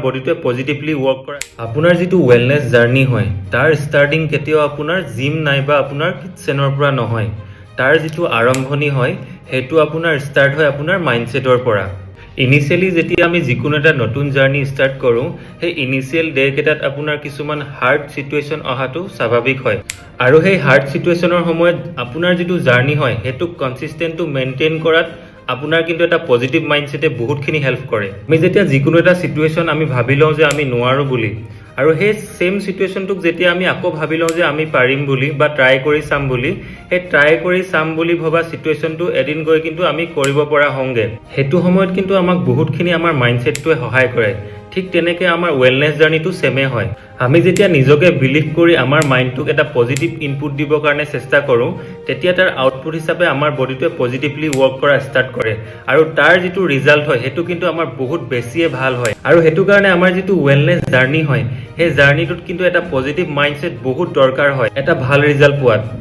বডিটোৱে positively work কৰে। আপোনাৰ যিটো ৱেলনেছ জাৰ্নি হয় তাৰ ষ্টাৰ্টিং কেতিয়াও আপোনাৰ জিম নাইবা আপোনাৰ কিটচেনৰ পৰা নহয়। তাৰ যিটো আৰম্ভণি হয় সেইটো আপোনাৰ ষ্টাৰ্ট হয় আপোনাৰ মাইণ্ডছেটৰ পৰা। ইনিচিয়েলি যেতিয়া আমি যিকোনো এটা নতুন জাৰ্নি ষ্টাৰ্ট কৰোঁ সেই ইনিচিয়েল ডে'কেইটাত আপোনাৰ কিছুমান হাৰ্ড চিটুৱেশ্যন অহাটো স্বাভাৱিক হয় আৰু সেই হাৰ্ড চিটুৱেশ্যনৰ সময়ত আপোনাৰ যিটো জাৰ্নি হয় সেইটোক কনচিষ্টেণ্টটো মেইনটেইন কৰাত আপোনাৰ কিন্তু এটা পজিটিভ মাইণ্ডছেটে বহুতখিনি হেল্প কৰে। আমি যেতিয়া যিকোনো এটা চিটুৱেশ্যন আমি ভাবি লওঁ যে আমি নোৱাৰোঁ বুলি আৰু সেই ছেম চিটুৱেশ্যনটোক যেতিয়া আমি আকৌ ভাবি লওঁ যে আমি পাৰিম বুলি বা ট্ৰাই কৰি চাম বুলি, সেই ট্ৰাই কৰি চাম বুলি ভবা চিটুৱেশ্যনটো এদিন গৈ কিন্তু আমি কৰিব পৰা হওঁগে। সেইটো সময়ত কিন্তু আমাক বহুতখিনি আমাৰ মাইণ্ডছেটটোৱে সহায় কৰে। ঠিক তেনেকৈ আমাৰ ৱেলনেছ জাৰ্নিটো ছেমে হয়। আমি যেতিয়া নিজকে বিলিভ কৰি আমাৰ মাইণ্ডটোক এটা পজিটিভ ইনপুট দিবৰ কাৰণে চেষ্টা কৰোঁ তেতিয়া তাৰ আউটপুট হিচাপে আমাৰ বডিটোৱে পজিটিভলি ৱৰ্ক কৰা ষ্টাৰ্ট কৰে আৰু তাৰ যিটো ৰিজাল্ট হয় সেইটো কিন্তু আমাৰ বহুত বেছিয়ে ভাল হয়। আৰু সেইটো কাৰণে আমাৰ যিটো ৱেলনেছ জাৰ্নি হয় সেই জাৰ্নিটোত কিন্তু এটা পজিটিভ মাইণ্ডছেট বহুত দৰকাৰ হয় এটা ভাল ৰিজাল্ট পোৱাত।